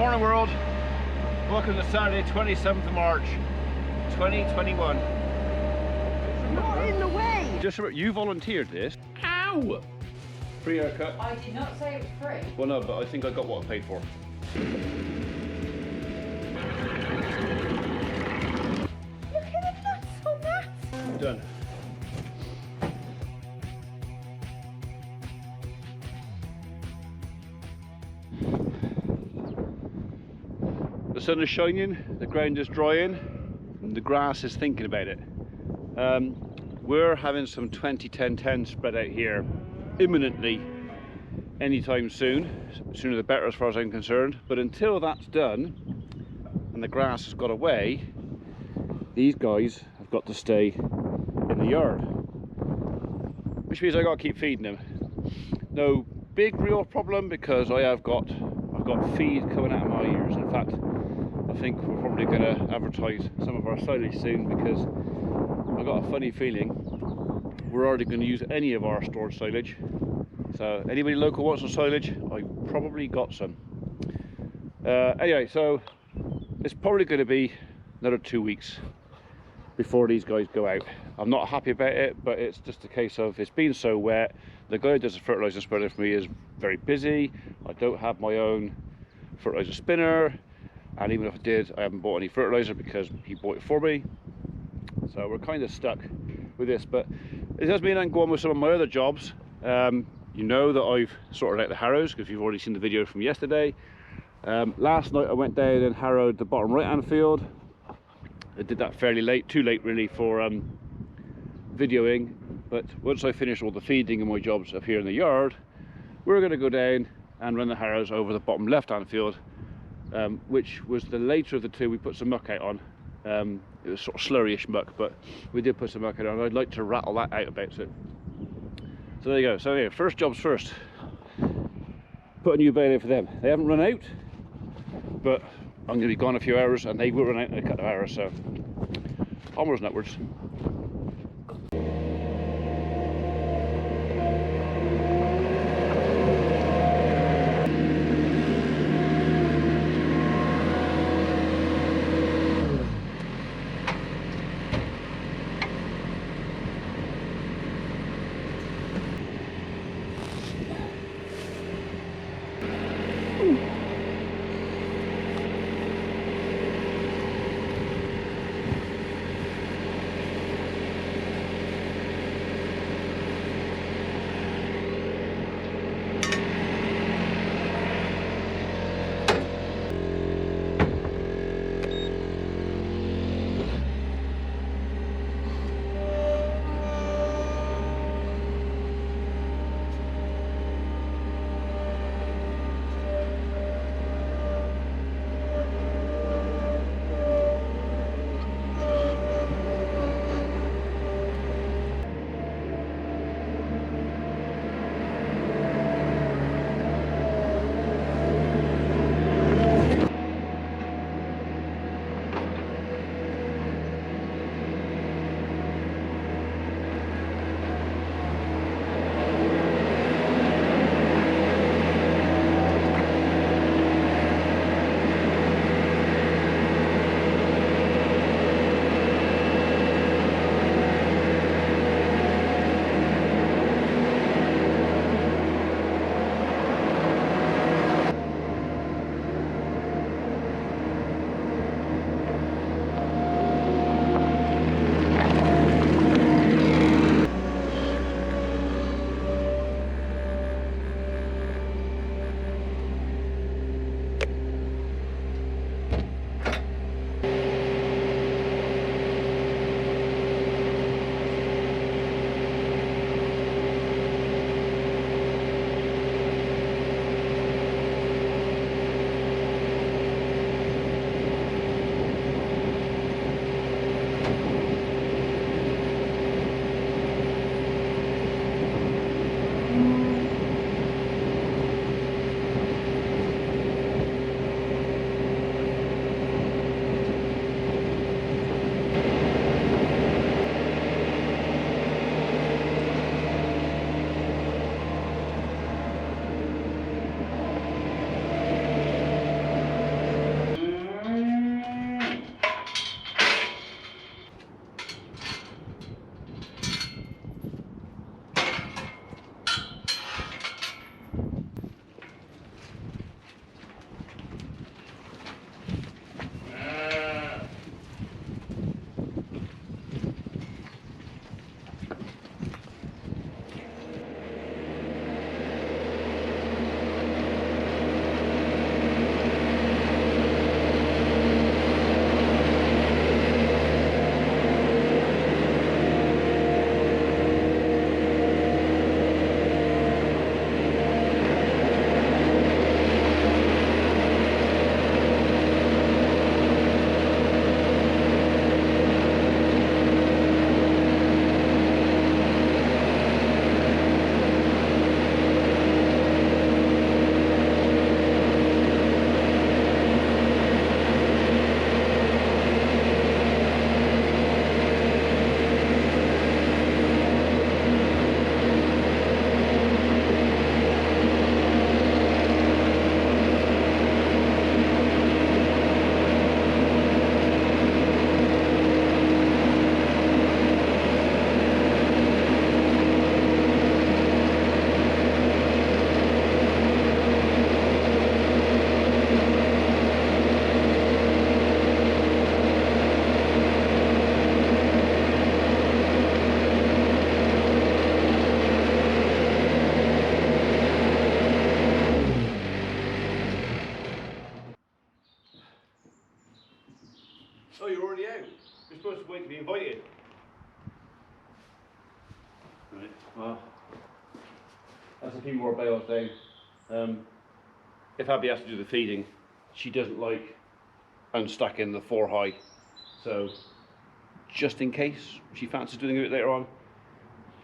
Morning world, welcome to Saturday 27th of March 2021. Not in the way! Just remember, you volunteered this. Ow! Free haircut. I did not say it was free. Well no, but I think I got what I paid for. Look at the nuts on that! Done. The sun is shining, the ground is drying, and the grass is thinking about it. We're having some 20-10-10 spread out here imminently, anytime soon. Sooner the better as far as I'm concerned. But until that's done and the grass has got away, these guys have got to stay in the yard, which means I got to keep feeding them. No big real problem because I've got feed coming out of my ears. In fact, I think we're probably going to advertise some of our silage soon because I've got a funny feeling we're already going to use any of our stored silage. So anybody local wants some silage, I probably got some. Anyway, so it's probably going to be another 2 weeks before these guys go out. I'm not happy about it, but it's just a case of it's been so wet. The guy who does the fertilizer spreading for me is very busy. I don't have my own fertilizer spinner, and even if I did, I haven't bought any fertilizer because he bought it for me. So we're kind of stuck with this, but it does mean I can go on with some of my other jobs. You know that I've sorted out the harrows because you've already seen the video from yesterday. Last night I went down and harrowed the bottom right hand field. I did that fairly late, too late really for videoing, but once I finish all the feeding and my jobs up here in the yard, we're going to go down and run the harrows over the bottom left hand field, which was the later of the two. We put some muck out on. It was sort of slurryish muck, but we did put some muck out on. I'd like to rattle that out about it. So there you go. So yeah, first jobs first. Put a new bale in for them. They haven't run out, but I'm going to be gone a few hours and they will run out in a couple of hours, so onwards and upwards. Oh, you're already out. You're supposed to wait to be invited. Right, well, that's a few more bales down. If Abby has to do the feeding, she doesn't like unstacking the 4 high. So, just in case she fancies doing it later on,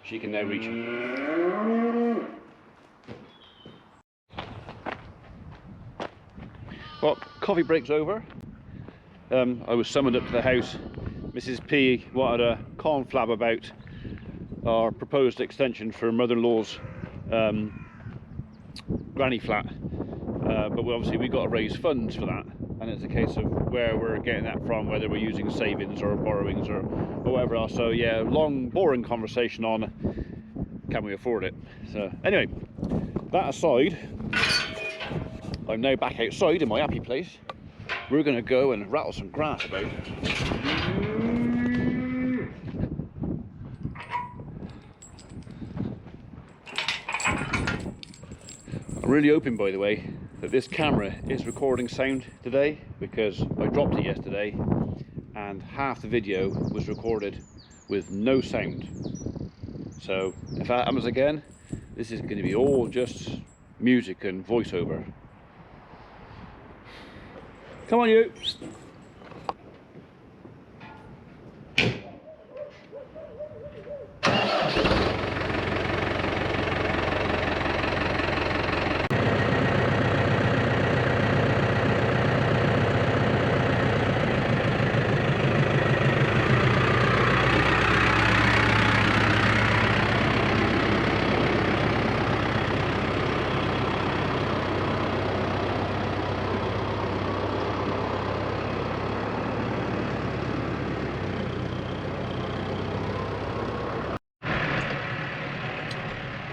she can now reach it. Well, coffee break's over. I was summoned up to the house. Mrs. P wanted a conflab about our proposed extension for mother-in-law's granny flat. But obviously we got to raise funds for that, and it's a case of where we're getting that from, whether we're using savings or borrowings or whatever else. So yeah, long, boring conversation on can we afford it. So anyway, that aside, I'm now back outside in my happy place. We're going to go and rattle some grass about. I'm really hoping, by the way, that this camera is recording sound today, because I dropped it yesterday and half the video was recorded with no sound. So if that happens again, this is going to be all just music and voiceover. Come on, you!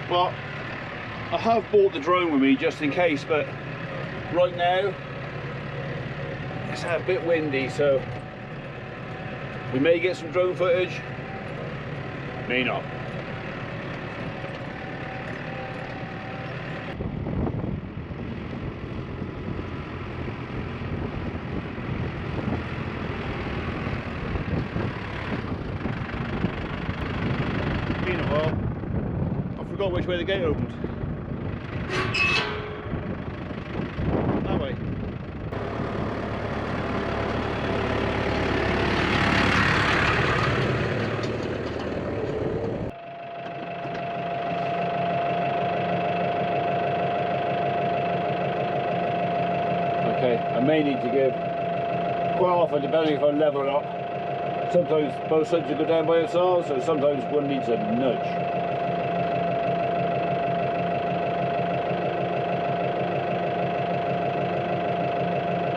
Well, I have brought the drone with me just in case, but right now it's a bit windy, so we may get some drone footage, may not. Been a while. I forgot which way the gate opened. That way. Okay, I may need to give quite often, depending if I level it up. Sometimes both sides will go down by themselves, so sometimes one needs a nudge.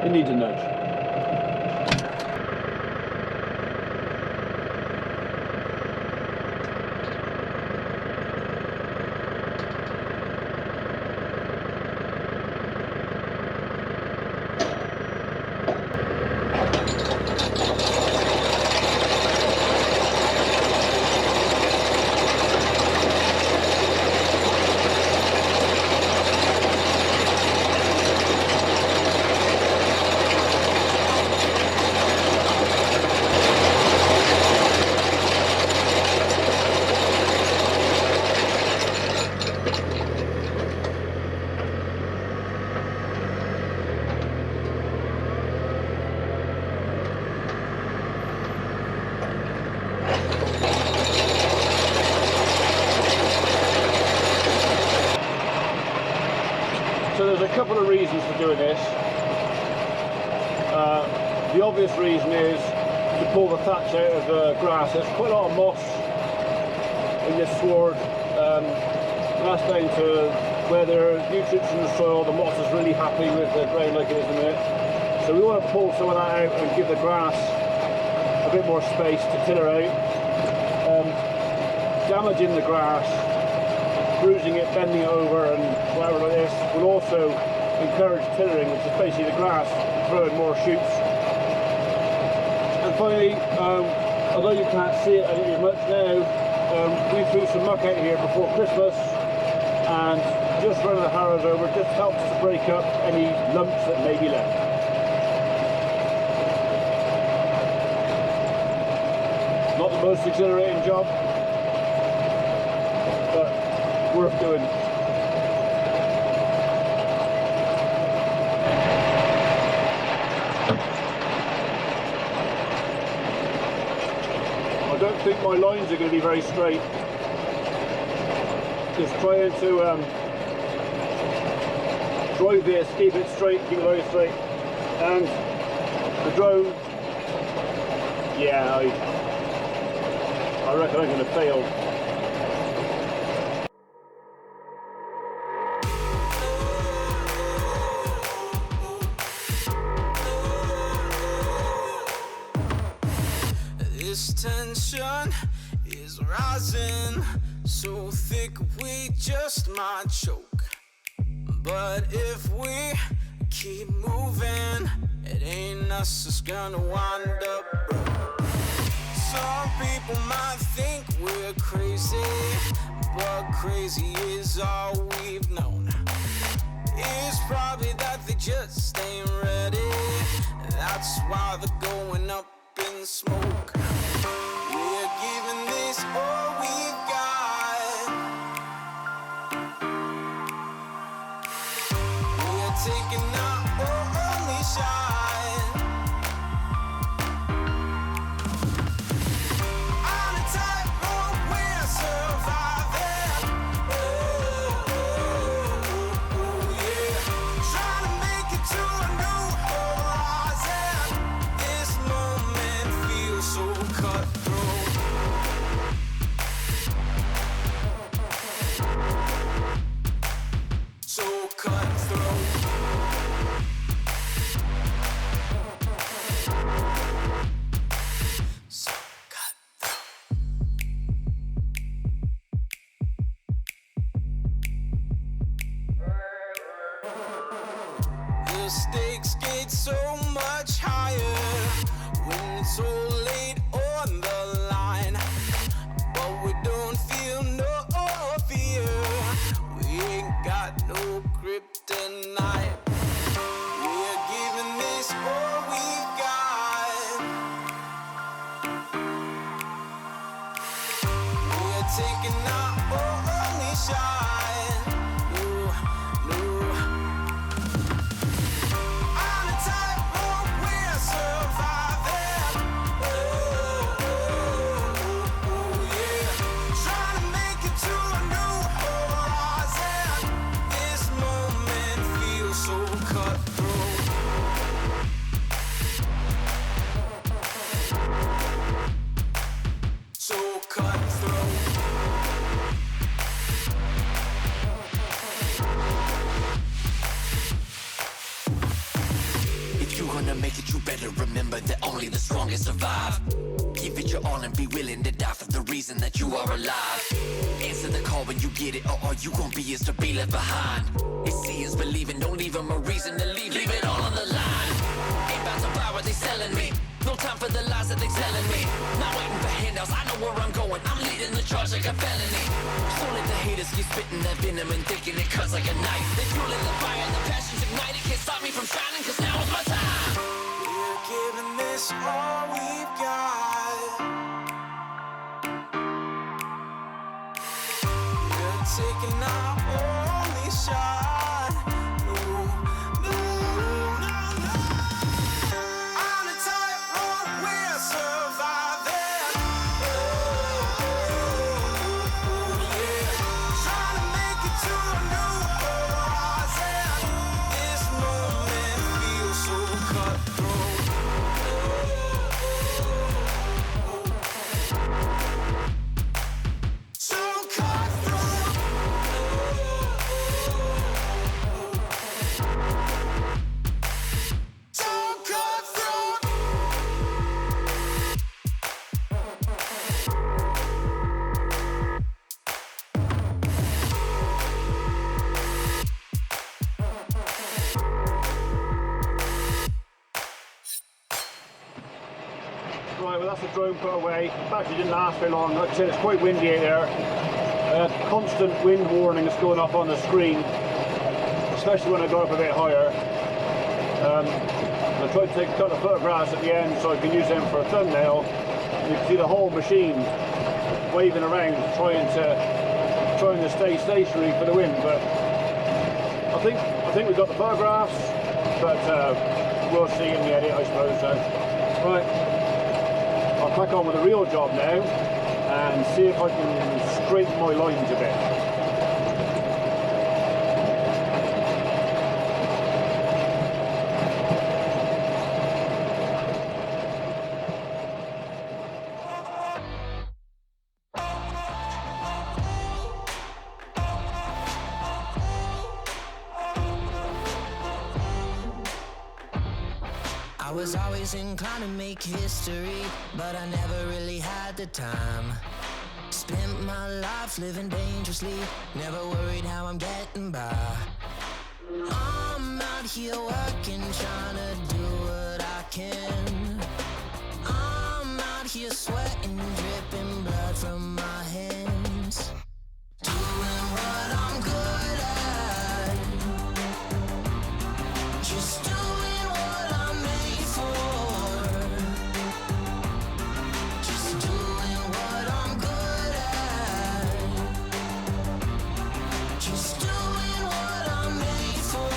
It needs a nudge. So there's a couple of reasons for doing this. The obvious reason is to pull the thatch out of the grass. There's quite a lot of moss in this sward. That's down to where there are nutrients in the soil. The moss is really happy with the ground like it is in a minute. So we want to pull some of that out and give the grass a bit more space to tiller out. Damaging the grass, bruising it, bending it over and whatever like this will also encourage tillering, which is basically the grass throwing more shoots. And finally, although you can't see it as much now, we threw some muck out here before Christmas and just running the harrows over just helps to break up any lumps that may be left. Most exhilarating job, but worth doing. I don't think my lines are going to be very straight. Just trying to drive this, keep it straight, keep it very straight. And the drone, yeah, I reckon I'm going to fail. This tension is rising so thick we just might choke. But if we keep moving, it ain't us that's gonna wind up broke. Some people might think we're crazy, but crazy is all we've known. It's probably that they just ain't ready. That's why they're going up in smoke. We're giving this all we've got. We're taking our only shot. On a tightrope, we're surviving. Yeah. Trying to make it to a new horizon. This moment feels so cutthroat. So cutthroat. So cutthroat. The stakes get so much higher when it's so late on the line. But we don't feel no fear. We ain't got no kryptonite. We're giving this all we've got. We're taking our only shot. No. On a tightrope, we're surviving. Yeah. Trying to make it to a new horizon. This moment feels so cutthroat. So cutthroat. If you're gonna make it, you better remember that only the strongest survive. Give it your all and be willing to die for the reason that you are alive. Answer the call when you get it, or all you gon' be is to be left behind. It's seeing is believing, don't leave them a reason to leave. Leave it all on the line. Ain't about to buy what they selling me. No time for the lies that they telling me. Not waiting for handouts, I know where I'm going. I'm leading the charge like a felony. So let the haters keep spitting that venom and thinking it cuts like a knife. They fueling the fire, the passion's ignited. Can't stop me from shining, cause now is my time. We're giving this all we've got. We're taking our only shot. No. On a tightrope, we're surviving. Yeah. Trying to make it to a new horizon. This moment feels so cutthroat. So cutthroat. So cutthroat. Right, well that's the drone put away. Battery didn't last very long. Like I said, it's quite windy out there. Constant wind warning is going up on the screen, especially when I go up a bit higher. I tried to take a couple of photographs at the end so I can use them for a thumbnail. You can see the whole machine waving around, trying to stay stationary for the wind. But I think we've got the photographs, but we'll see in the edit, I suppose. So, right, I'll crack on with the real job now and see if I can straighten my lines a bit. I was always inclined to make history, but I never really had the time. Spent my life living dangerously, never worried how I'm getting by. I'm out here working, trying to do what I can. I'm out here sweating, dripping blood from my hands. Doing what I'm good at, just doing what I'm made for. Just doing what I'm good at, just doing what I'm made for.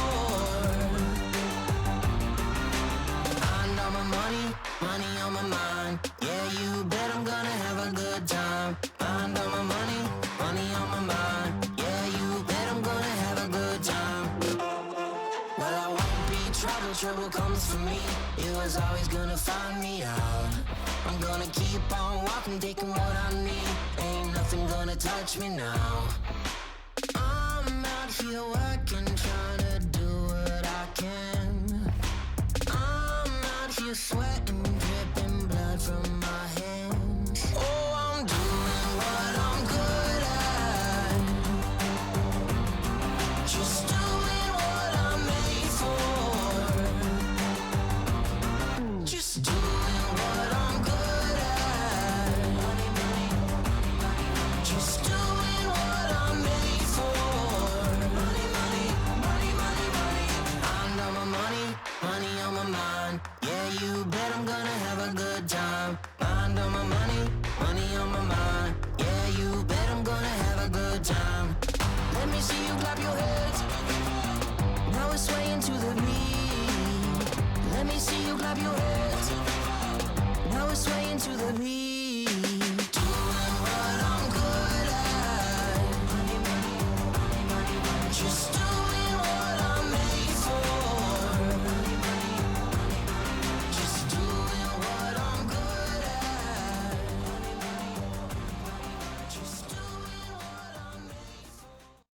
Mind on my money, money on my mind. Yeah, you bet I'm gonna have a good time. Mind on my money, money on my mind. Yeah, you bet I'm gonna have a good time. Well, I won't be trouble, trouble comes for me. It was always gonna find me out. I'm gonna keep on walking, taking what I need. Ain't nothing gonna touch me now. I'm out here working, trying to do what I can. I'm out here sweating, dripping blood from my hands. Oh, I'm doing what I'm good at, just doing what I'm made for. Just doing what I'm good at, just doing what I'm made for. Money, money, money, money, money. Mind on my money, money on my mind. Yeah, you bet I'm gonna have a good time. Mind on my money, money on my mind. Yeah, you bet I'm gonna have a good time. Let me see you clap your hands. Now we're swaying to the beat. Let me see you clap your hands. Now we're swaying to the beat. Doing what I'm good at, just